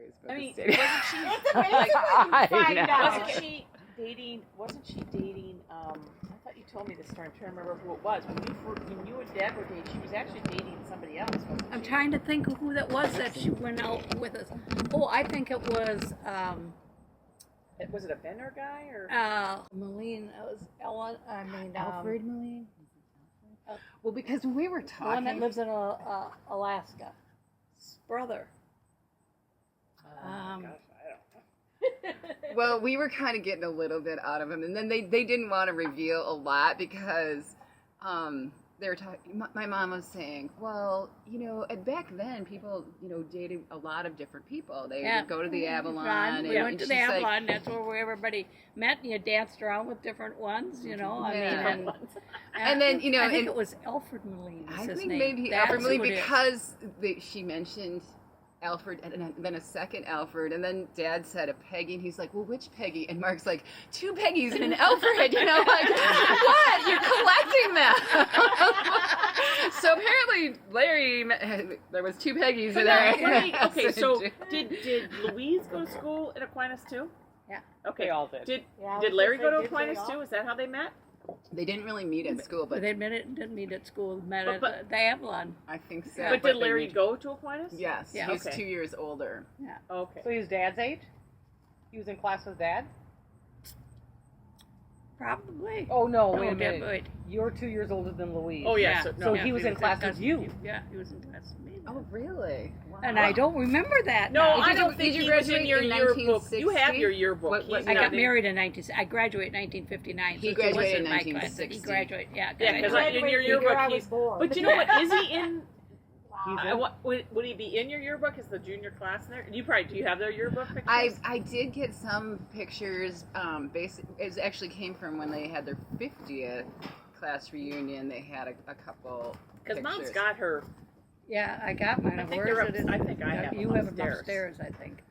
anyways. But I mean, the city. wasn't she Wasn't she dating? I thought you told me this story. I'm trying to remember who it was. When you and Deb were dating, she was actually dating somebody else, wasn't she? I'm trying to think of who that was that she went out with us. Oh, I think it was Was it a Benner guy or? Moline. It was Ellen. I mean Alfred Moline? Well, because when we were the talking, one that lives in Alaska. His brother. Gosh, I don't know. well, we were kind of getting a little bit out of him, and then they didn't want to reveal a lot because they were talking. My mom was saying, well, back then people, dated a lot of different people. They would go to the Avalon. We went to the Avalon. That's where everybody met, and you danced around with different ones. And then I think it was Alfred Moline. I his think name. maybe That's Alfred Moline who it is. because she mentioned Alfred and then a second Alfred, and then Dad said a Peggy, and he's like, well, which Peggy? And Mark's like, 2 Peggy's and an Alfred, like, what? You're collecting them. So apparently Larry, there was 2 Peggy's in there. Okay, so did Louise go to school in Aquinas too? Yeah. Okay. They all did. Did Larry go to Aquinas too? Is that how they met? They didn't really meet at school, but they didn't meet at school. Met at the Avalon. I think so. But did Larry go to Aquinas? Yes, Yeah. he's Okay. 2 years older. Yeah. Okay. So he was Dad's age? He was in class with Dad? Probably. Oh, no, wait a minute. Wait. You're 2 years older than Louise. Oh, yeah. So he was in class with you. Yeah, he was in class with me. Oh, really? Wow. And I don't remember that. No, now. I don't think did you he was in graduate your in yearbook. You have 1960? your yearbook. What- He's I not got in- married in I graduated in 1959. He so graduated wasn't in my class, but 1960. He graduated, Yeah, because graduated. in your yearbook he's. But you know what? Is he in? Would he be in your yearbook? Is the junior class in there? Do you have their yearbook pictures? I did get some pictures. It actually came from when they had their 50th class reunion. They had a couple. Because Mom's pictures. got her. Yeah, I got mine. I think Where they're is it? I think I have You them have them upstairs, I think.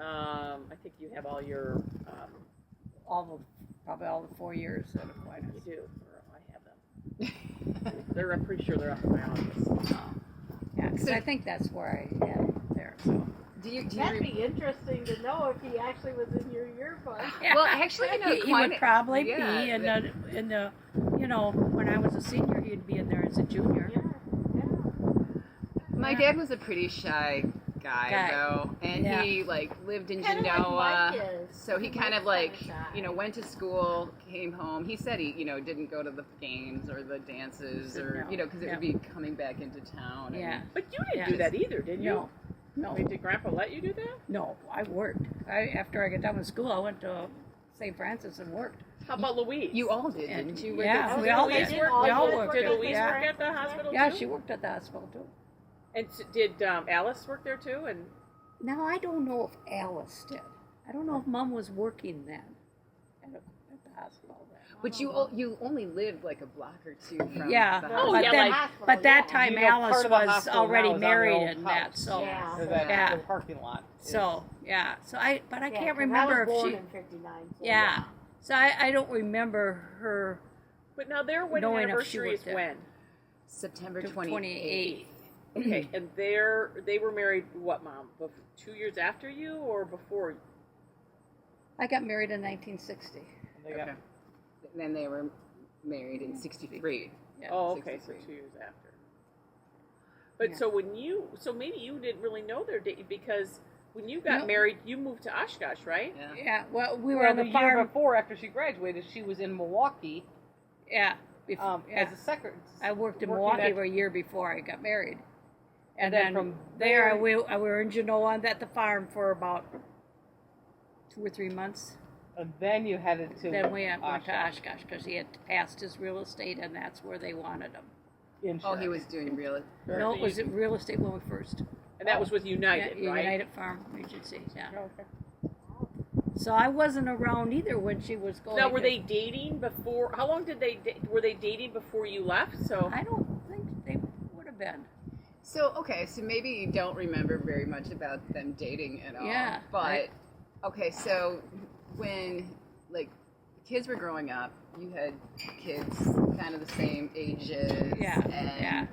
I think you have all your. Probably all the 4 years at Aquinas. You do. Or I have them. I'm pretty sure they're up in my office. Yeah, because I think that's where I had it there. So. That'd be interesting to know if he actually was in your yearbook. Yeah. Well, actually, he would probably be yeah, in the when I was a senior, he'd be in there as a junior. My dad was a pretty shy guy. Though, and he lived in Genoa, so he kind of went to school, came home. He said he didn't go to the games or the dances or because it would be coming back into town. Yeah, but you didn't do that either, did you? No. I mean, did Grandpa let you do that? No, I worked. After I got done with school, I went to St. Francis and worked. How about Louise? You all did, didn't you? Yeah, we all did. We all worked. Did Louise work at the hospital too? Yeah, she worked at the hospital too. And did Alice work there too? And now I don't know if Alice did. I don't know if Mom was working then at the hospital. But you only lived like a block or two from but that time Alice part of the was hospital already now is on the married old and house. that, so The parking lot. I can't remember if she. in 59. So I don't remember her. But now their wedding anniversary is when? September 28th. Okay, and they were married what, Mom? 2 years after you or before? I got married in 1960. Okay. And then they were married in 63. Yeah. Oh, okay, 63. So 2 years after. But so maybe you didn't really know their date because when you got married, you moved to Oshkosh, right? Yeah. Well, we were on the farm year before. After she graduated, she was in Milwaukee. Yeah. As a secretary. I worked in Milwaukee for a year before I got married. And then from there, we were in Genoa at the farm for about 2 or 3 months. And then you headed to Then we went to Oshkosh because he had passed his real estate, and that's where they wanted him. Insurance. Oh, he was doing real estate? No, it was real estate when we first. And that was with United, right? United Farm Agency, yeah. Okay. So I wasn't around either when she was going. Now, were they dating before? How long did were they dating before you left? So I don't think they would have been. So maybe you don't remember very much about them dating at all. Yeah. But, okay, so when, kids were growing up, you had kids kind of the same ages. Yeah, and,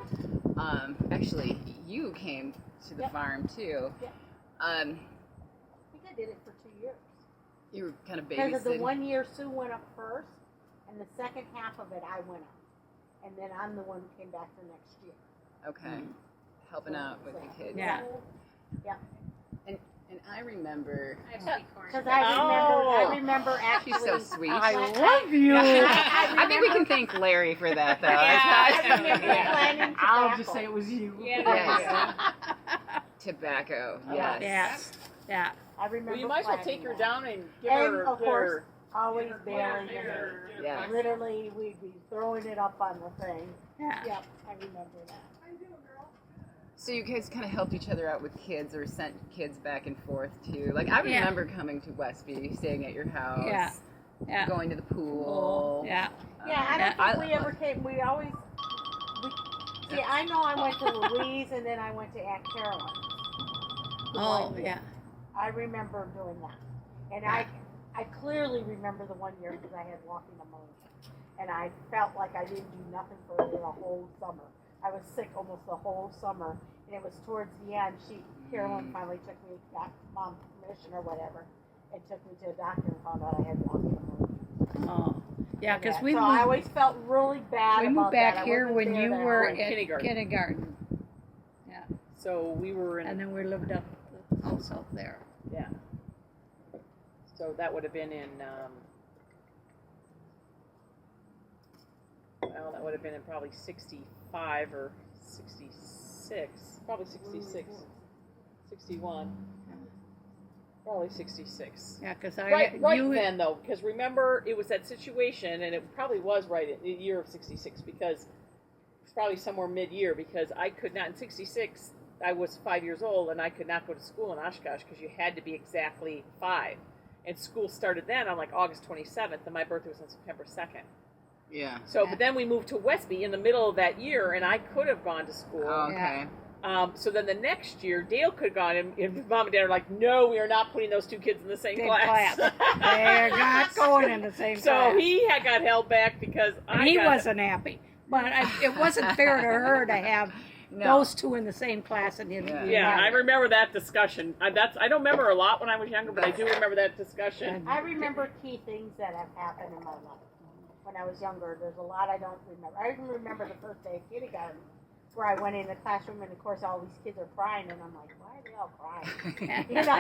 actually, you came to the farm, too. Yeah. of did it for 2 years. You were kind of Because of the babysitting. 1 year Sue went up first, and the second half of it I went up. And then I'm the one who came back the next year. Okay. Helping out with the kids. Yeah. Yeah. And I remember. Because I remember actually. She's so sweet. I love you. I think we can thank Larry for that, though. I remember planning I'll tobacco. just say it was you. Yes. Tobacco. Yes. Yes. Yeah. I remember Well, you might as well planning take her that. down and give And her. of get course, her- always bailing her. Yeah. Literally, we'd be throwing it up on the thing. Yeah. Yep, I remember that. So you guys kind of helped each other out with kids, or sent kids back and forth too. Like I Yeah. remember coming to Westby, staying at your house, Yeah. Yeah. going to the pool. Yeah. Yeah, I don't Yeah. think we ever came. We always. See, I know I went to Louise and then I went to Aunt Carolyn. Oh, yeah. I remember doing that, and I clearly remember the 1 year because I had walking pneumonia, and I felt like I didn't do nothing for the whole summer. I was sick almost the whole summer, and it was towards the end. Carolyn finally took me, got mom's permission or whatever, and took me to a doctor and found out I had walking pneumonia. Oh. Yeah, because Yeah, we so moved. I always felt really bad. We about moved back that. I here wasn't when there you that were long. in kindergarten. kindergarten. So we were in. And then we lived up the house out there. Yeah. So that would have been in. Well, that would have been in probably 65 or 66. Probably 66. 61. Probably 66. Yeah, because Right you then, though, because remember, it was that situation, and it probably was right in the year of 66, because it's probably somewhere mid-year, because I could not, in 66, I was 5 years old, and I could not go to school in Oshkosh, because you had to be exactly 5. And school started then on, like, August 27th, and my birthday was on September 2nd. Yeah. So, but then we moved to Westby in the middle of that year, and I could have gone to school. Oh, okay. So then the next year, Dale could have gone, and Mom and Dad are like, no, we are not putting those two kids in the same class. They're not going in the same So class. he had got held back because And he wasn't happy. But it wasn't fair to her to have No. those two in the same class and in Yeah. Yeah, I remember that discussion. I don't remember a lot when I was younger, but I do remember that discussion. I remember key things that have happened in my life when I was younger. There's a lot I don't remember. I even remember the first day of kindergarten where I went in the classroom and of course all these kids are crying and I'm like, why are they all crying? You know,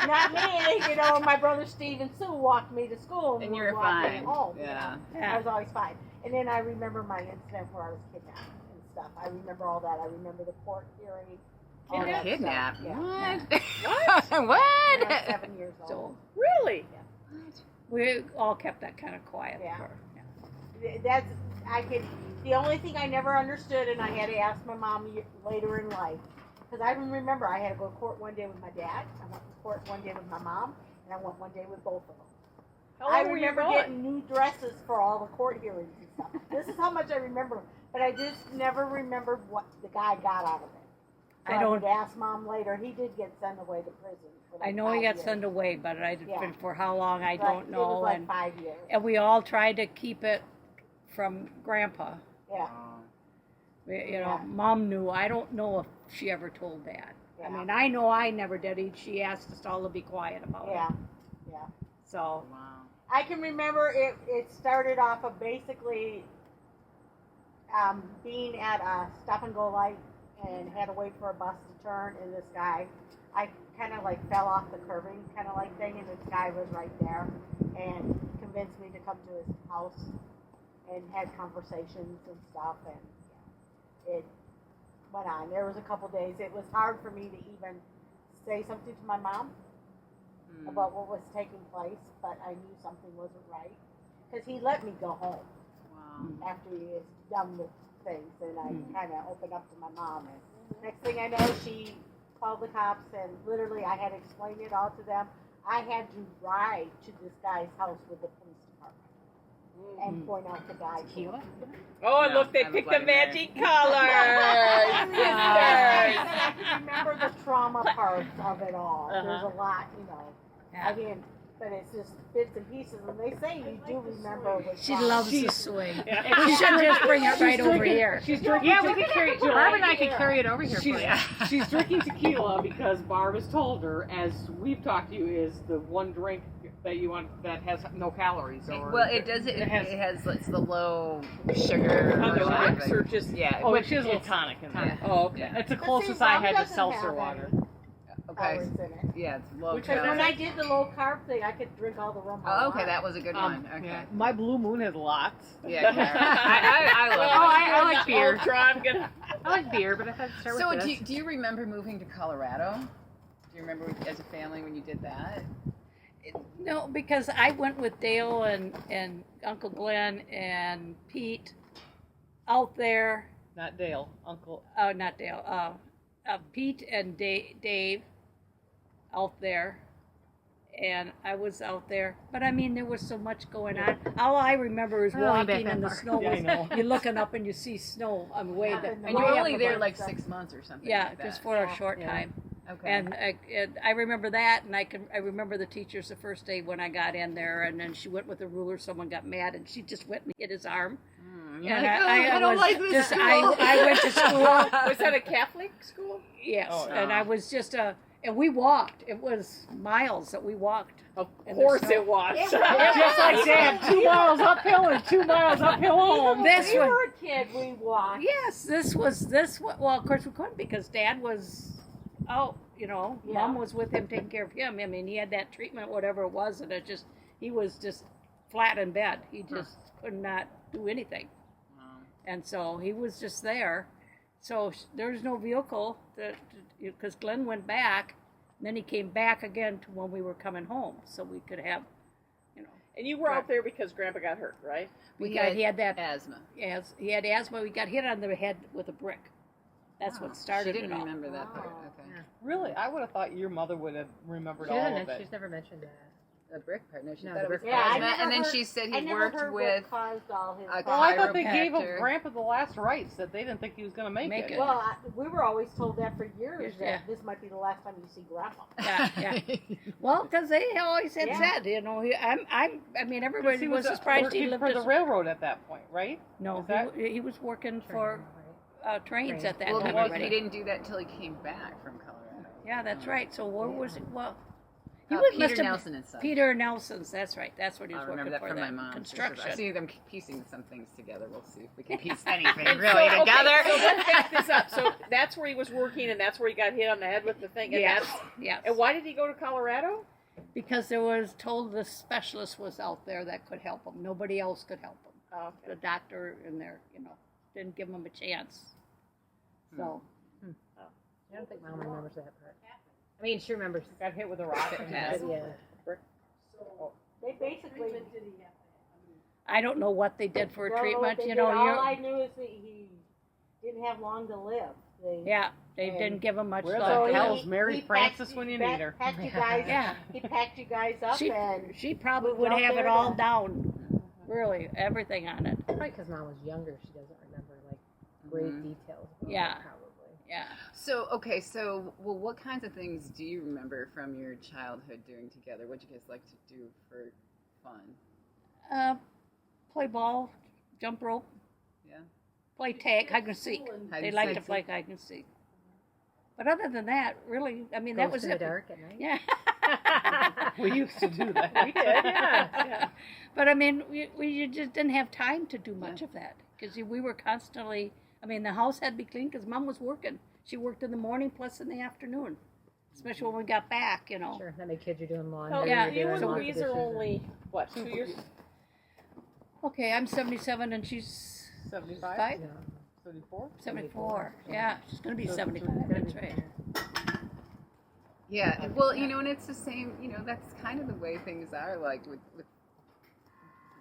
not me. You know, my brother Steve and Sue walked me to school And we you were walked me fine. home. Yeah. You know? I was always fine. And then I remember my incident where I was kidnapped and stuff. I remember all that. I remember the court hearing. all that Kidnapped? stuff. Yeah. What? What? I was 7 years old. So Really? we all kept that kind of quiet. Yeah. for- That's the only thing I never understood, and I had to ask my mom later in life, because I remember I had to go to court one day with my dad, I went to court one day with my mom, and I went one day with both of them. How I long were you remember gone? getting new dresses for all the court hearings and stuff. This is how much I remember, but I just never remembered what the guy got out of it. So I don't- would ask mom later. He did get sent away to prison. For like I know he 5 got years. sent away, but Yeah. for how long I Right, don't know. It was like and 5 years. and we all tried to keep it from Grandpa. Yeah. You know, Yeah. Mom knew. I don't know if she ever told Dad. I Yeah. mean, I know I never did. She asked us all to be quiet about Yeah. it. Yeah. So Wow. I can remember it started off of basically being at a stop and go light and had to wait for a bus to turn, and this guy, I kind of like fell off the curbing kind of like thing, and this guy was right there and convinced me to come to his house and had conversations and stuff, and it went on. There was a couple days it was hard for me to even say something to my mom about what was taking place, but I knew something wasn't right because he let me go home Wow. after he was done with things, and I kind of opened up to my mom. And next thing I know, she called the cops, and literally I had explained it all to them. I had to ride to this guy's house with the police department and point out the guy. to him. Oh, and No, look, they I'm a picked the Bloody Mary. magic colors. And I can remember the trauma part of it all. There's a lot, you know. yeah. I didn't. but it's just bits and pieces. And they say you do remember what She loves the swing. Yeah. You should just bring it right over here. She's drinking. Yeah, we could carry it. Barb and I could Yeah. carry it over here She's, for you. she's drinking tequila because Barb has told her, as we've talked to you, is the one drink that you want that has no calories. Or Well, it does. It has it's the low sugar. On the or rocks something. or just Yeah. Oh, but she has a little it's tonic in there. Oh, okay. Yeah. It's the But closest see, I Bob had to doesn't seltzer have water. Okay. calories in it. Yeah, it's low Which Because when calorie. I did the low carb thing, I could drink all the rum. I Oh, okay, wanted. that was a good one. Okay. Yeah. My Blue Moon has lots. Yeah, I love Oh, it. I like beer. Ultra, I'm gonna. I like beer, but I thought to start So, with this. do you remember moving to Colorado? Do you remember as a family when you did that? No, because I went with Dale and Uncle Glenn and Pete out there. Not Dale, Uncle. Not Dale. Pete and Dave out there, and I was out there. But I mean, there was so much going on. All I remember is Oh, I bet walking in that the part. snow. Yeah, I know. You're looking up and you see snow. I'm way Yeah, there. and And you were way only up there above. like 6 months or something. Yeah, like just that. for a short Yeah. time. Okay. And I remember that, and I remember the teachers the first day when I got in there, and then she went with a ruler. Someone got mad, and she just went and hit his arm. You're And like, "Oh, I don't was like this just, school." I went to school. Was that a Catholic school? Yes, Oh, and no. I was just and we walked. It was miles that we walked. Of In the course snow. it was. It was. Just like Dad, 2 miles uphill and 2 miles uphill home. This When we one- were a kid, we walked. Yes, this was. Well, of course we couldn't because Dad was out. You know, Yeah. Mom was with him taking care of him. I mean, he had that treatment, whatever it was, and he was just flat in bed. He just could not do anything. And so he was just there. So there was no vehicle because Glenn went back, and then he came back again to when we were coming home, so we could have, you know, And you were out there because Grandpa got hurt, right? he had that asthma. he had asthma. We got hit on the head with a brick. That's what started She didn't it all. remember that part. Wow. Okay. Really, I would have thought your mother would have remembered She all doesn't. of it. She's never mentioned that. A brick partner. She No, thought the it was brick Yeah, I asthma, never and then heard- she said I he never worked heard with. what caused all his a Well, I thought they gave chiropractor. Grandpa the last rites that they didn't think he was going to make Make it. it. Well, we were always told that for years Yes, that yeah. this might be the last time you see Grandpa. Yeah. Well, because they always had Yeah. said, you know, I mean, 'Cause everybody he was was surprised he working lived for this. the railroad at that point, right? No, Is that- he was working for trains at that Well, time he already. didn't do that until he came back from Colorado. Yeah, that's right. So where was it? Well, he Peter must have- Nelson and Sons. Peter Nelson's. That's right. That's what he I was remember working that for. from my that mom. construction. I see them piecing some things together. We'll see if we can piece anything And really so, together. Okay, so let's back this up. So that's where he was working, and that's where he got hit on the head with the thing. And Yeah. that's Yes. and why did he go to Colorado? Because there was told the specialist was out there that could help him. Nobody else could help him. Oh, The doctor in there, you know, didn't give him a chance. So I don't think Mom remembers that part. I mean, she remembers. Got hit with a rock. It has. Yeah. They basically I don't know what they did for don't a know what treatment. they You did. know, all I knew is that he didn't have long to live. They, yeah, they And didn't give him much Where love. the he- hell's Mary he Frances packed- when you packed- need her? Packed you guys, Yeah. he packed you guys up She, and she probably moved would out have it there all to- down. Really, everything on it. Probably because Mom was younger, she doesn't remember like great details. About Yeah. it, probably. Yeah. So, what kinds of things do you remember from your childhood doing together? What you guys like to do for fun? Play ball, jump rope, Yeah. play tag, hide and seek. Hide They and like seek. to play hide and seek. But other than that, really, I mean, that Ghost was in it. the dark at night. Yeah. We used to do that. We did, yeah. But I mean, we just didn't have time to do much of that because we were constantly. I mean, the house had to be clean because Mom was working. She worked in the morning plus in the afternoon, especially when we got back. You know. Sure, that many kids are doing laundry. Oh, Yeah, you're you doing and laundry Louise are dishes. only what 2 years? Okay, I'm 77 and she's 75? 5? No. 74? 74. Yeah, she's gonna be 75. That's right. Yeah. Well, and it's the same. That's kind of the way things are. Like with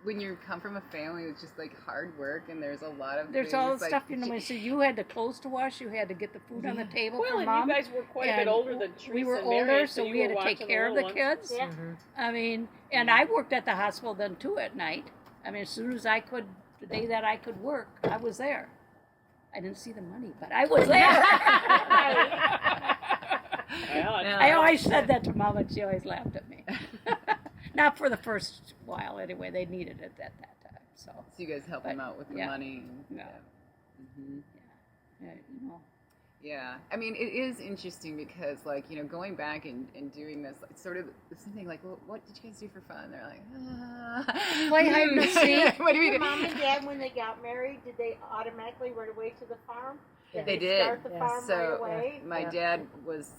when you come from a family that's just like hard work, and there's a lot of There's things, all the like, stuff, so you had the clothes to wash, you had to get the food on the table Well, for and Mom. you guys were quite a bit and older than Teresa we were and Mary, older, so you we had were to take watching care of the little ones. kids. Yeah. I mean, and I worked at the hospital then too at night. I mean, as soon as I could, the day that I could work, I was there. I didn't see the money, but I was there. Well, I always said that to Mom, and she always laughed at me. Not for the first while, anyway. They needed it at that time. So So you guys help them out with the yeah. money. And, Yeah. Mhm. yeah, you know. Yeah, I mean, it is interesting because, like, you know, going back and doing this, it's sort of the same thing. Like, well, what did you guys do for fun? They're like, Play hide and seek. What do we Your do? mom and dad, when they got married, did they automatically run away to the farm? Yeah. They Did did. start the Yes. farm right So away? my Yeah. dad was,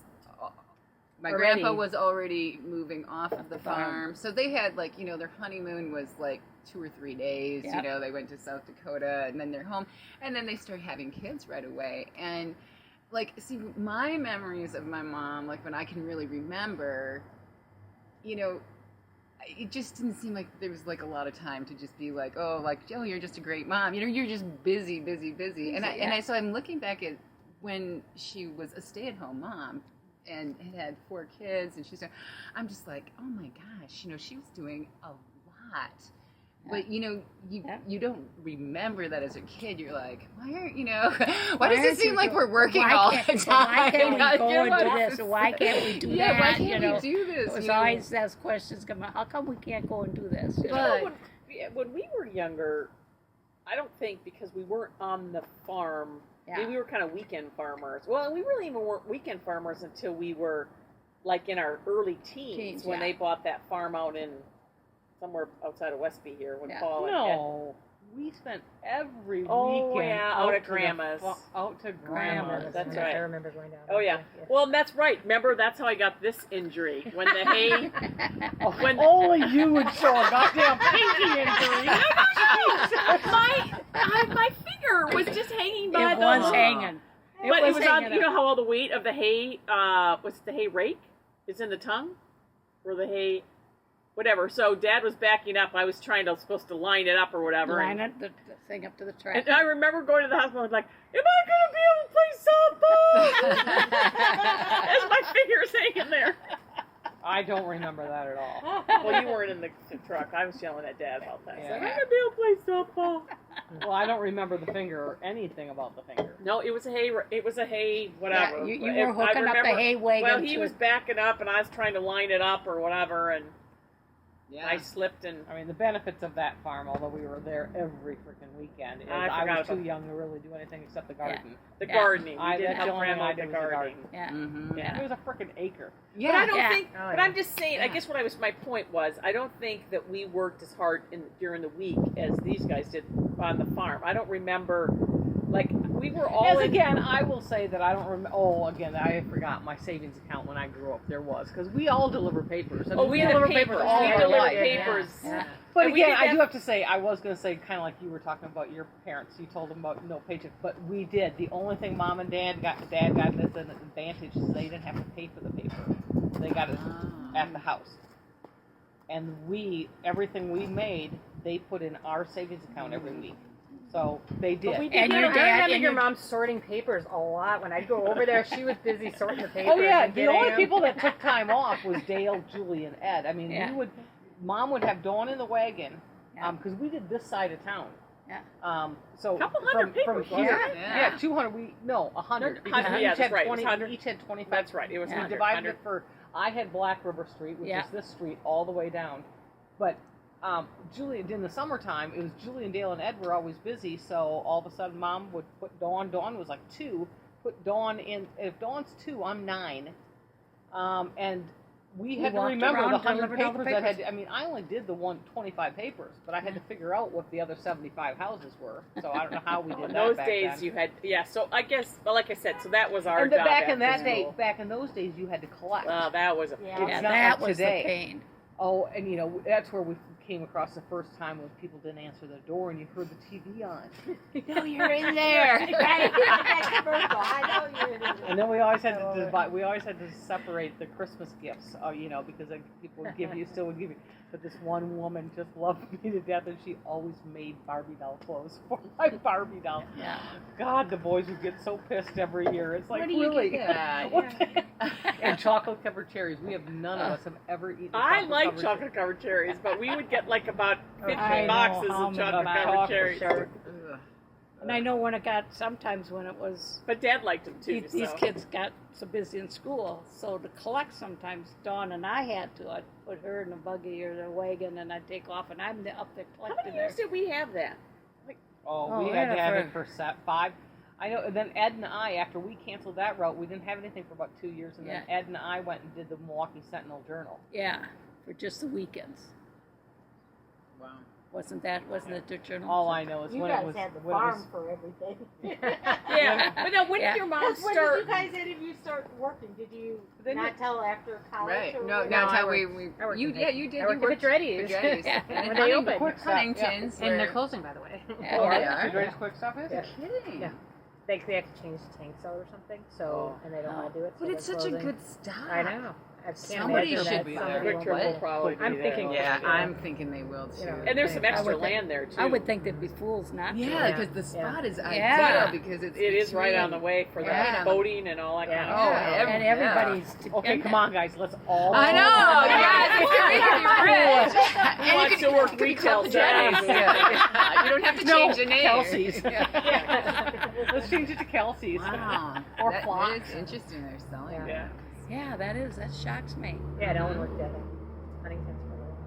my Already. grandpa was already moving off of the Farm. farm. So they had, like, you know, their honeymoon was like 2 or 3 days. Yep. You know, they went to South Dakota and then they're home, and then they started having kids right away. And like, see, my memories of my mom, like when I can really remember, you know, it just didn't seem like there was like a lot of time to just be like, oh, like, oh, you're just a great mom. You know, you're just busy. So I'm looking back at when she was a stay-at-home mom and had 4 kids, and I'm just like, oh my gosh, you know, she was doing a lot. But you know, you don't remember that as a kid. You're like, why does it seem like we're working all the time? Why can't we go You're and like, do this? Or why can't we do yeah, that? why can't you know? we do this? It was you know? always those questions come out. How come we can't go and do this? You know? But When we were younger, I don't think because we weren't on the farm. Yeah. We were kind of weekend farmers. Well, we really even weren't weekend farmers until we were like in our early teens when yeah. they bought that farm out in somewhere outside of Westby here when Yeah. Paul had No, we spent every Oh, weekend yeah, out at to the Grandma's. out to Grandma's. Grandma's. That's I right. remember going down. Oh yeah. Well, that's right. Remember, that's how I got this injury when the hay. When Only you would show a goddamn pinky injury. my finger was just hanging by It the. was hanging. But it was on. hanging You know up. how all the weight of the hay, was it the hay rake, is in the tongue, or the hay, whatever. So Dad was backing up. I was supposed to line it up or whatever. Line it, the thing up to the track. And I remember going to the hospital and like, am I going to be able to play softball? As my finger's hanging there. I don't remember that at all. Well, you weren't in the truck. I was yelling at Dad all the time. Yeah. Am I going to be able to play softball? Well, I don't remember the finger or anything about the finger. No, it was a hay. It was a hay. Whatever. Yeah, you If were hooking I up the remember- hay wagon. Well, he to- was backing up, and I was trying to line it up or whatever, and yeah. I slipped and. I mean, the benefits of that farm, although we were there every freaking weekend, is I I forgot was too about- young to really do anything except the garden. The Yeah. gardening. We did That's the help only thing Grandma I with did the was the gardening. Yeah. Mhm. Yeah. It was a freaking acre. But I don't Yeah. think. Oh, But yeah. I'm just saying. I Yeah. guess my point was, I don't think that we worked as hard during the week as these guys did on the farm. I don't remember. Like we were all. As again, I will say that I don't remember. Oh, again, I forgot my savings account when I grew up. There was because we all deliver papers. I mean, Oh, we deliver did papers. all We our delivered life. papers. Yeah. But And we again, did I do that- have to say, I was going to say, kind of like you were talking about your parents. You told them about no paycheck, but we did. The only thing Mom and Dad got as an advantage is they didn't have to pay for the paper. They got it at the house. And everything we made, they put in our savings account every week. So they did. But we did. And your I dad remember and your your mom sorting papers a lot. When I'd go over there, she was busy sorting the papers. Oh yeah, and the getting only them. people that took time off was Dale, Julie, and Ed. I mean, Yeah. Mom would have Dawn in the wagon, Yeah. because we did this side of town. Yeah. So Couple hundred from papers, wasn't here, it? Yeah. 200. 100. Because 100, we yeah, each that's had right. It was 20. 100. We each had 25. That's right. It was Yeah. We 100. divided it for. I had Black River Street, which Yeah. is this street all the way down, but. Julie, in the summertime, it was Julie and Dale and Ed were always busy, so all of a sudden Mom would put Dawn. Dawn was like 2. Put Dawn in. If Dawn's 2, I'm 9. And we had to walked remember around the 100 delivering all the papers that papers. had. I mean, I only did the 125 papers, but I had to figure out what the other 75 houses were. So I don't know how we did In that those back days, then. you had So I guess, well, like I said, so that was our And job. back in after that day, school. back in those days, you had to collect. Well, that was a. Yeah. It's Yeah, not that like was today. the pain. Oh, and that's where we came across the first time when people didn't answer the door and you heard the TV on. No, you're in there. Right? That's the first one. I know you're. And then we always had to divide. We always had to separate the Christmas gifts, because then people would give you, But this one woman just loved me to death, and she always made Barbie doll clothes for my Barbie doll. Yeah. God, the boys would get so pissed every year. It's like, Where do you really? get that? What the- And chocolate covered cherries. We have none of us have ever eaten. I like chocolate-covered chocolate covered cherries, but we would get like about 50 I know boxes how of many chocolate covered chocolate cherries. cherries. Ugh. And I know when it got, sometimes when it was, But Dad liked him too. these so. kids got so busy in school, so to collect sometimes, Dawn and I had to. I'd put her in the buggy or the wagon and I'd take off and I'm up there How collecting many her. years did we have that? Oh, we Oh, had to yeah, have it for 5. I know. And then Ed and I, after we canceled that route, we didn't have anything for about 2 years. And then Ed and I went and did the Milwaukee Sentinel Journal. Yeah, for just the weekends. Wow. Wasn't it the journal? All I know is You when guys it was. had the when it farm was for everything. Yeah. But now, when Yeah. did your mom Because when start? did you guys, any of you start working? Did you Then not tell after college? Right. Or No, what? that's I how worked- we I worked you in yeah, you did. I You worked at Pedretti's. Pedretti's. Yeah. And When they Hunting- opened. Quick stuff, yeah. Huntington's. And they're where- closing, by the way. Yeah. Oh, they Yeah. are? Pedretti's Quick Stuff is? Yeah. Kidding. Yeah. They have to change the tank cell or something, so and they don't want to do it. So But it's they're such a closing. good stop. I know. I can't Somebody imagine should that be somebody there. won't Quick Trip go. will probably I'm be thinking- there. Yeah, Yeah. I'm thinking they will too. You know, And there's some I extra would think- land there too. I would think they'd be fools not to. Yeah, Yeah. because the spot is ideal Yeah. because it's It is right on the between- way for the Right on the- boating and all that kind of Oh, stuff. And everybody's Okay, come on, guys. Let's all. I know, guys, it's gonna make you rich. Who And wants to work retail jobs? Yeah. You don't have to change the name. Kelsey's. Yeah. Let's change it to Kelsey's. Wow. Or that Flock. is interesting. They're selling Yeah. Yeah. Yeah, that shocks me. Yeah, no one worked at it. Huntington's for a little.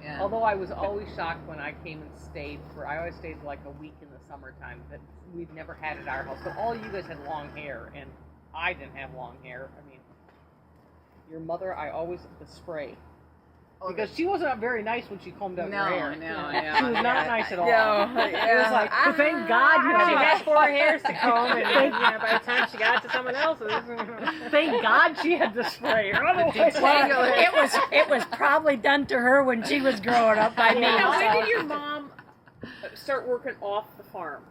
Yeah. Although I was always shocked when I came and stayed I always stayed for like a week in the summertime that we'd never had at our house. But all you guys had long hair, and I didn't have long hair. I mean, your mother, I always the spray. Because she wasn't very nice when she combed out your hair. No. She was not nice at all. No, It was like, yeah. thank God you She had had 4 hairs to comb, and by the time she got to someone else's, Thank God she had the spray. Otherwise, Well, it was probably done to her when she was growing up by me. Now, when so. did your mom start working off the farm?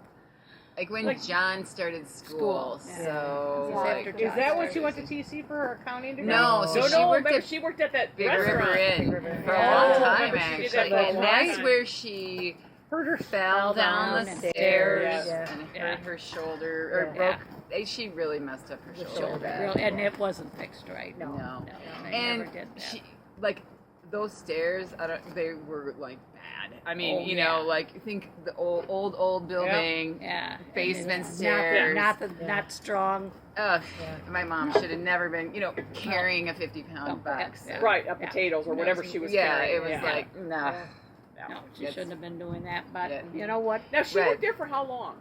Like when Like- John started school, Yeah. so Yeah. like, After is that when she went to TC for her accounting degree? No, so she worked remember, at she worked at that Big restaurant. River Inn River. for a Yeah. long Oh, time she did that actually, for a and long that's time. where she Hurt her fell down the and stairs Yeah. and Yeah. hurt her shoulder or Yeah. broke. She really messed up her shoulder. bad. Really, and it wasn't fixed right. No. No. They And never did that. she, like, those stairs, they were like bad. I mean, Oh, you yeah. know, like think the old building, Yeah. basement And it's stairs. Not strong. Ugh, Yeah. my mom should have never been, carrying a 50-pound No, box. yeah. Right, Yeah. potatoes or whatever she was Yeah, carrying. it was yeah. like, no. No, she It's- shouldn't have been doing that. But Yeah. you know what? Now she Right. worked there for how long?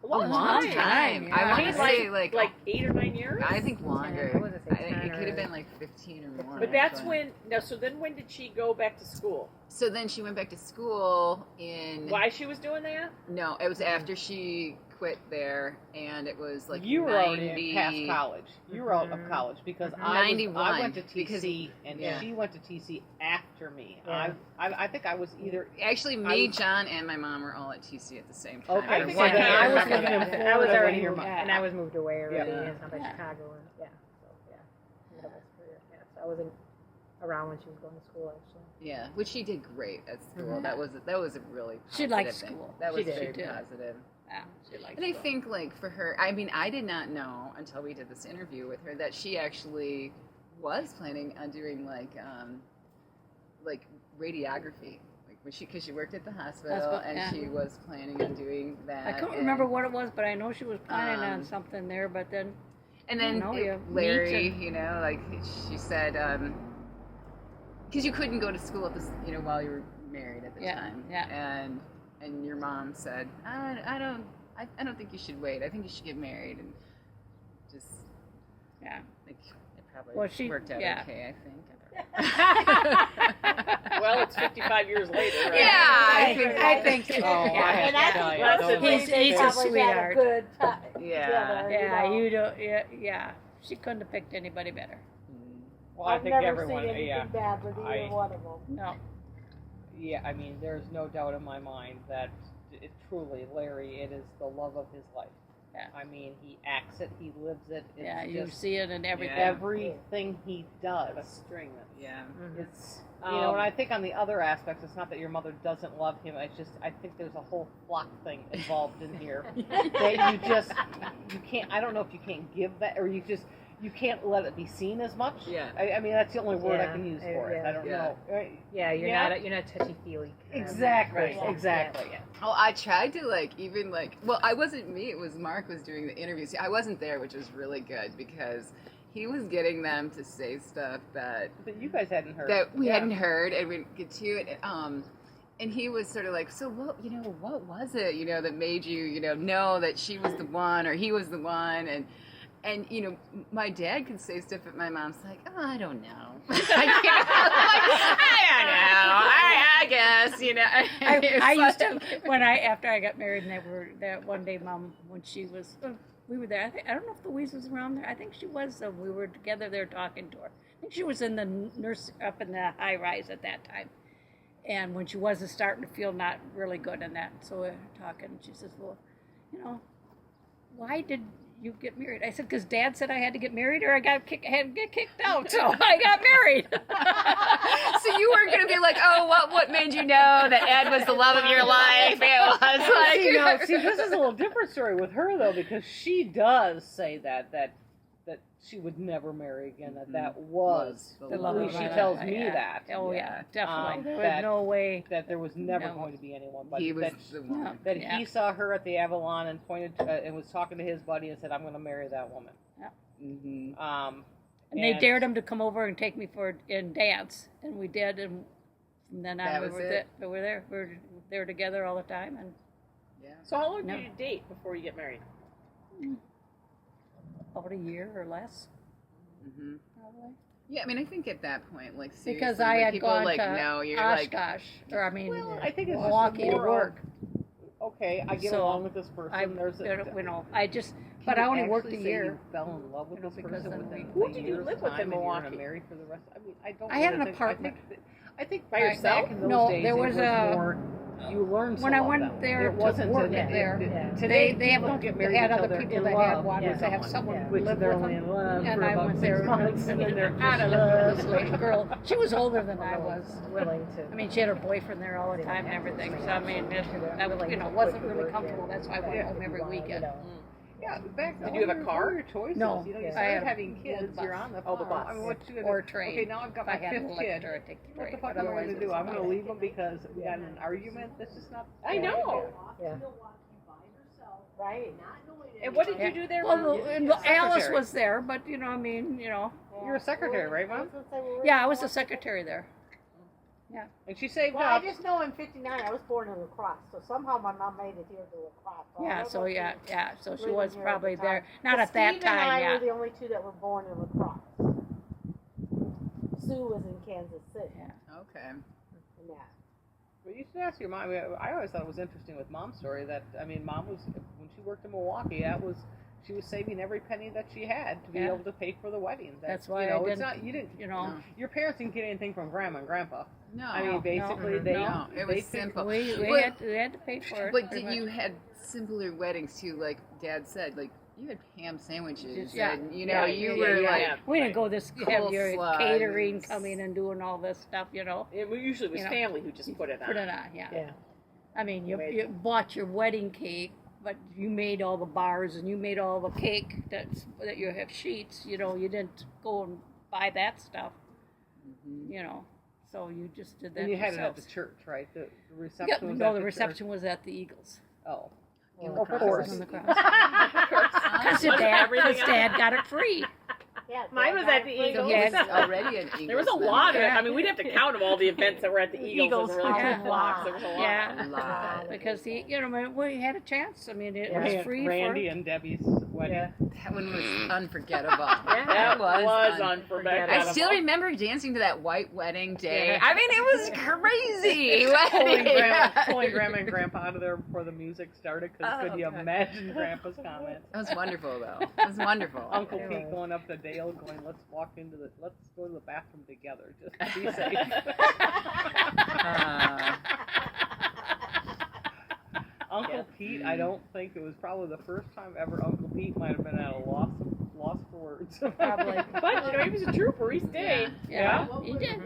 A long time. time, I yeah. want I to mean, say like 8 or 9 years. I think longer. I wasn't I say think 10 it could have or- been like 15 or more. But that's actually. when. No, so then when did she go back to school? So then she went back to school in. Why she was doing that? No, it was after she quit there, and it was like you were 90, already past college. You were out of college because I 91, went to because- TC and yeah. she went to TC after me. Yeah. I think I was either. Actually, I me, was- John, and my mom were all at TC at the same time. Okay, I Or think one I year. kinda I was remember living in that. Florida. I was already when here, your mom- and I was moved away already, Yeah. and I'm by Yeah. Chicago, and so middle school, yeah. So I wasn't around when she was going to school, actually. Yeah, which she did great at school. Mhm. That was a really positive She liked thing. school. That She was did. very She did. positive. Yeah, she liked And I school. think, like, for her, I mean, I did not know until we did this interview with her that she actually was planning on doing, like radiography. Like, because she worked at the hospital, Hospital, and yeah. she was planning on doing that. I couldn't and- remember what it was, but I know she was planning on Um, something there. But then And then No, you Larry, need like, she said, because you couldn't go to school at this, while you were married at the Yeah, time. yeah. And your mom said, I don't think you should wait. I think you should get married, and just yeah, like it probably Well, she- worked out yeah. okay. I think. Well, it's 55 years later, right? Yeah, I think. Oh, I yeah. have And to I tell think you, most those of are- He's a probably had sweetheart. a good time Yeah. together, Yeah, you know. you don't. Yeah, she couldn't have picked anybody better. Well, I I've think never everyone. seen anything Yeah. bad with either I- one of them. No, Yeah, I mean, there's no doubt in my mind that truly, Larry, it is the love of his life. Yeah. I mean, he acts it, he lives it. It's yeah, you just see it in everything. everything he does. A string that's Yeah. It's and I think on the other aspects, it's not that your mother doesn't love him. It's just I think there's a whole flock thing involved in here that you can't. I don't know if you can't give that or you just you can't let it be seen as much. Yeah. I mean, that's the only word I Yeah, can use I- for it. yeah. I don't Yeah. know. Yeah, you're not touchy feely. Exactly. Right. Exactly. Yeah. Oh, I tried to well, I wasn't me. It was Mark was doing the interviews. I wasn't there, which was really good because he was getting them to say stuff that But you guys hadn't heard. we Yeah. hadn't heard, and we'd get to it. And he was sort of like, so what was it, that made you, know that she was the one or he was the one, and my dad could say stuff, but my mom's like, oh, I don't know. I don't know. I guess, I used to after I got married, and that one day, Mom, when she was, we were there. I don't know if Louise was around there. I think she was. We were together there talking to her. I think she was in the nurse up in the high rise at that time. And when she wasn't starting to feel not really good in that, so we were talking, and she says, well, why did you get married? I said, because Dad said I had to get married or I had to get kicked out, so I got married. So you weren't going to be like, oh, what made you know that Ed was the love of your life? It was like... See, this is a little different story with her, though, because she does say that she would never marry again, that was the love at of least her she life. tells me that. Oh, yeah, definitely. There was that- no way. That there was never No. going to be anyone, but He was that, the one. that Yeah. he saw her at the Avalon and pointed to, and was talking to his buddy and said, I'm going to marry that woman. Mm-hmm. And they dared him to come over and take me and dance, and we did, and from then on That we was were it. there. We were there. We were there together all the time, and Yeah. So how long No. did you date before you get married? about a year or less, Mm-hmm. probably. Yeah, I mean, I think at that point, like, seriously, Because I when had people gone like to know you're like, Oshkosh, or I mean, Well, I think it's just Milwaukee to more of, work. Okay, I get So, along with this person. I just, but I only worked a Can you year. actually say you fell in love with this because person then within Who a did you year's live with in time and you're Milwaukee? gonna marry for the rest. I mean, I don't. I had really an think- apartment. I think By yourself? back in those No, days, there it was a- more. You learned When I went there it to wasn't work today. there, Today, they have don't get married had until other they're people in that love had one, with they have someone, someone which live they're with only them. in love And for I about went 6 there, months, and then they're out of this love. little girl. She was older than I was. Willing to. I mean, she had her boyfriend there all the time and everything. So I mean, wasn't really comfortable. That's why I went home every weekend. Yeah, back Did you have a car? Your choices. No, you I started had having the kids. bus. You're on the Oh, the farm. bus. I mean, what you Or train. Okay, now I've got If my I had fifth an kid. electric, I'd take the What the train. fuck But am I otherwise, going to it do? was I'm going to fine. leave them because we got in an argument. This is not. I know. Yeah. Right. And what did you do there? Well, Alice Secretary. was there, but I mean, You're a secretary, right, Mom? yeah, I was the secretary there. And she saved Well, I up. just know in '59 I was born in La Crosse, so somehow my mom made it here to La Crosse. So I Yeah, don't so know if yeah, she yeah. So she living was here at probably the time. there. Not But at that Steve and I time, yeah. were the only two that were born in La Crosse. Sue was in Kansas City. Yeah. okay. And that. But you should ask your mom. I mean, I always thought it was interesting with Mom's story that, I mean, Mom was, when she worked in Milwaukee, she was saving every penny that she had to be Yeah. able to pay for the wedding. That's why you know, I it's didn't, not, you didn't, No. your parents didn't get anything from Grandma and Grandpa. No. I mean, basically, they, No, it they was simple. We But- had to pay for it. But pretty did you much. had simpler weddings too, like Dad said, like you had ham sandwiches, Yeah. and you Yeah, were yeah, like, yeah. We didn't go this Coleslaw have your catering and- coming and doing all this stuff, It usually was You know, family who just put it on. put it on, yeah. Yeah. I mean, Made- you bought your wedding cake, but you made all the bars and you made all the cake that you have sheets. You didn't go and buy that stuff. So you just did that. and you had it at yourselves. the church, right? The Yeah, reception was no, at the the reception was at the Eagles. Church. Oh. In Of the course. On the cross. Ah, Because Dad got it free. Yeah, Mine was at the so Eagles. he was already an Eagles. There was a then. lot of it. Yeah. I mean, we'd have to count them all the events that were at the Eagles. There were really Yeah. two blocks. There was a lot. Yeah. A lot. Because we had a chance. I mean, it Randy, was free Randy and Debbie's wedding. Yeah. That one was unforgettable. That was un- unforgettable. I still remember dancing to that white wedding day. Yeah. I mean, it was crazy. Pulling Grandma and Grandpa out of there before the music started. Because Oh, could you God. imagine Grandpa's comments? That was wonderful, though. It was wonderful. Uncle It Pete was. going up to Dale, going, let's go to the bathroom together, just to be safe. Uncle Pete, I don't think it was probably the first time ever Uncle Pete might have been at a loss for words. Probably. But he was a trooper. He stayed. Yeah, he did.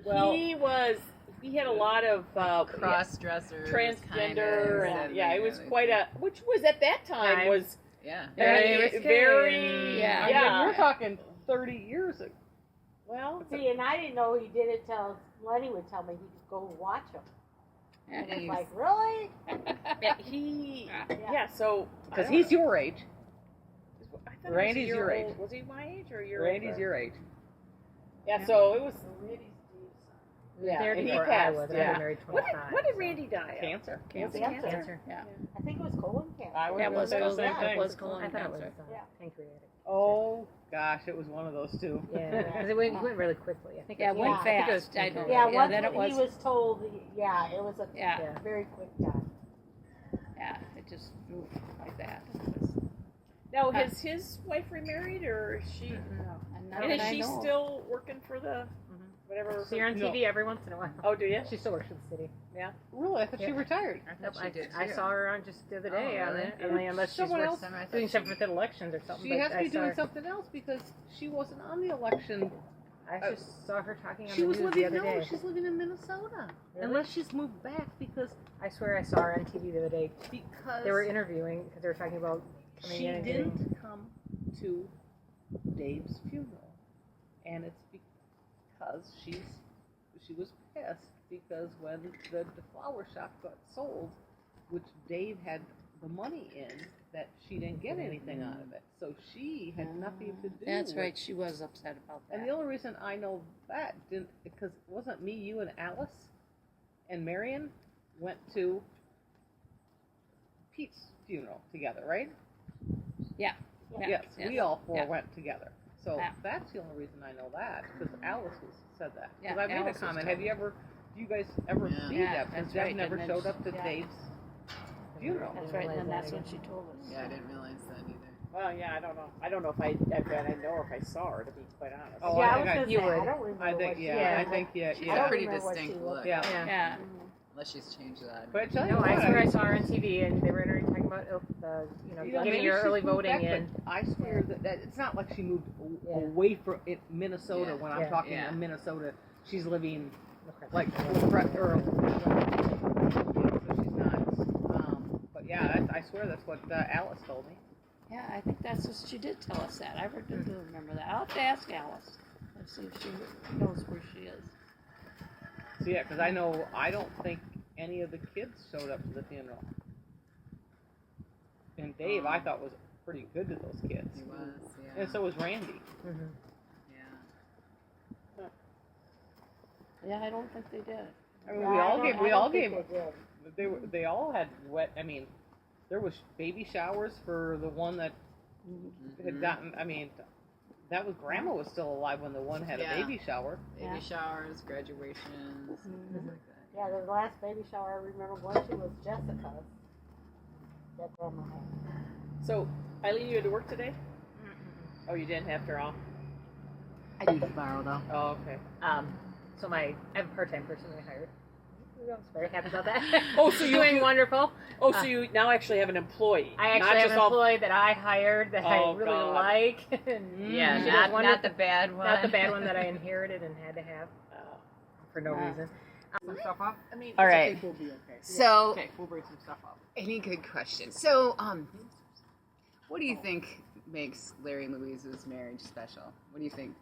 Well, He had a lot of Cross dressers, transgender, kind of, and yeah, it was quite a, which was at that time was Yeah. Very. Yeah. Yeah. We're talking 30 years ago. Well, See, and I didn't know he did it till Lenny would tell me he'd go watch him. And it's like, really? he. Yeah. Yeah. So Because he's your age. I thought he was Randy's a year your old. age. Was he my age or your? Randy's your age. Yeah. So it was. Yeah. There And he before I passed. was. Yeah. I was married What 25. did Randy die of? Cancer. Cancer. Cancer. Yeah. I think it was colon cancer. I That was say the colon, same thing. it was I colon thought it was cancer. Yeah. pancreatic. Oh gosh, it was one of those two. Yeah, because it went really quickly. I think Yeah, it it went I think it was fast. I know. pancreatic. Yeah, Yeah, once then it he was- was told, yeah, it was a Yeah. very quick death. Yeah, it just moved like that. Now, has his wife remarried, or is she? And now And that is I she know. still working for the whatever? See her on TV every once in a while. Oh, do you? She still works for the city. Really? I thought she Yeah. retired. Nope, she did I too. saw her on just the other day Oh, on really? it. I mean, unless she's Someone works- else- Time I thought doing she something with the elections or something. She but has to I be saw doing her- something else because she wasn't on the election. I just saw her talking on She the was news living. the other No, day. she's living in Minnesota. Really? Unless she's moved back because I swear I saw her on TV the other day. because They were interviewing because they were talking about coming she in and didn't come to Dave's funeral, and it's because she was pissed because when the flower shop got sold, which Dave had the money in, that she didn't get anything out of it, so she had nothing to do. That's with right. She was upset about that. And the only reason I know that didn't because it wasn't me, you, and Alice and Marion went to Pete's funeral together, right? Yeah. Yes, we all four yeah. went together. So Yeah. that's the only reason I know that because Alice said that. Yeah, Because I made Alice a was comment. telling Do you guys ever Yeah. see Yeah, that? Because that's Deb right, never and then showed up to yeah. Dave's funeral. That's right. And realize that's that when she told us. Yeah, I didn't realize that either. Well, yeah, I don't know. I don't know if I know if I saw her, to be quite honest. Oh, yeah, I I think was I- gonna you say, would. I don't remember I think what she yeah, looked I like. think yeah, She's I got a don't pretty remember what she distinct looked look. yeah. Yeah. Yeah. Unless she's changed that. But I tell you No, what, I swear I saw her on TV and they were talking about the you know, getting maybe your she's early moved voting back, in. But I swear that it's not like she moved Yeah. away from Minnesota. Yeah. When I'm Yeah. talking Yeah. in Minnesota, she's living Okay. like or so she's not. But yeah, I swear that's what Alice told me. Yeah, I think that's what she did tell us that. I do remember that. I'll have to ask Alice. Let's see if she knows where she is. So yeah, because I don't think any of the kids showed up to the funeral. And Dave, I thought was pretty good to those kids. He was, yeah. And so was Randy. Mhm. Yeah. Yeah, I don't think they did. I mean, Yeah, we I all don't- gave. I We don't all think gave. they did. They all had wet. I mean, there was baby showers for the one that had gotten. I mean, that was Grandma was still alive when the one had Yeah. a baby shower. Baby Yeah. showers, graduations, things like that. Yeah, the last baby shower I remember going to was Jessica's. That grandma had. So, Eileen, you had to work today? Oh, you didn't have her off? I do tomorrow though. Oh, okay. So I have a part-time person I hired. I was very happy about that. Oh, so you- doing wonderful. Oh, so you now actually have an employee. I not actually have just an all. employee that I hired that I Oh, really God. like. And Yeah, she does not wonderful- the bad one. not the bad one that I inherited and had to have Oh. for no reason. Some stuff up. I mean, All right. we'll be okay. So, Okay, we'll bring some stuff up. any good question. So, what do you think makes Larry and Louise's marriage special? What do you think?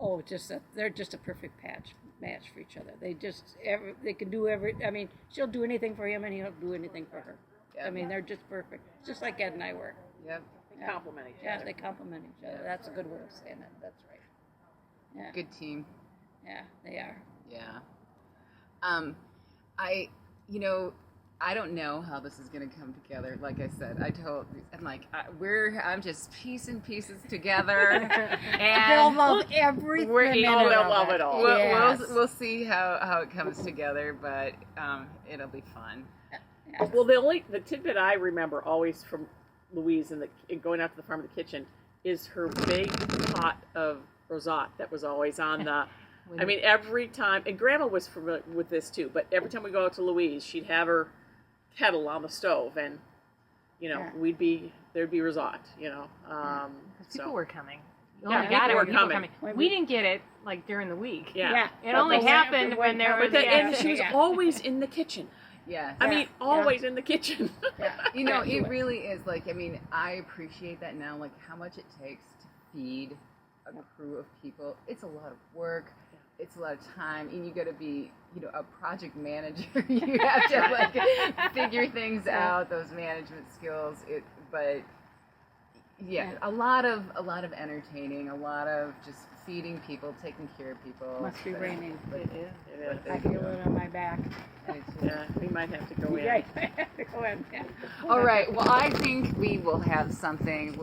Oh, just that they're just a perfect match for each other. They can do I mean, she'll do anything for him and he'll do anything for her. Yep. I mean, they're just perfect. Just like Ed and I were. Yep. They compliment each Yeah, other. they complement each other. That's a good way of saying it. That's right. Yeah, Good team. yeah, they are. Yeah. I don't know how this is going to come together. Like I said, I'm just piecing pieces together, They'll and love everything. we're- minute oh, they'll of love it all. Yes. we'll see how it comes together, but it'll be fun. Well, the tidbit I remember always from Louise and going out to the farm in the kitchen is her big pot of rosat that was always on the. I mean, every time, and Grandma was familiar with this too, but every time we go out to Louise, she'd have her kettle on the stove, and Yeah. there'd be rosat, People were coming. You Yeah, only got people it were when people were coming. coming. We didn't get it like during the week. Yeah. It only happened when there was And she was Yeah. always in the kitchen. Yeah. I mean, always in the kitchen. You know, it really is like, I mean, I appreciate that now, like how much it takes to feed a crew of people. It's a lot of work. It's a lot of time, and you got to be, you know, a project manager. You have to like figure things out, those management skills. But a lot of entertaining, a lot of just feeding people, taking care of people. Must be raining. It is. I feel it on my back. Yeah, we might have to go in. You guys have to go in. Yeah. All right. Well, I think we will have something.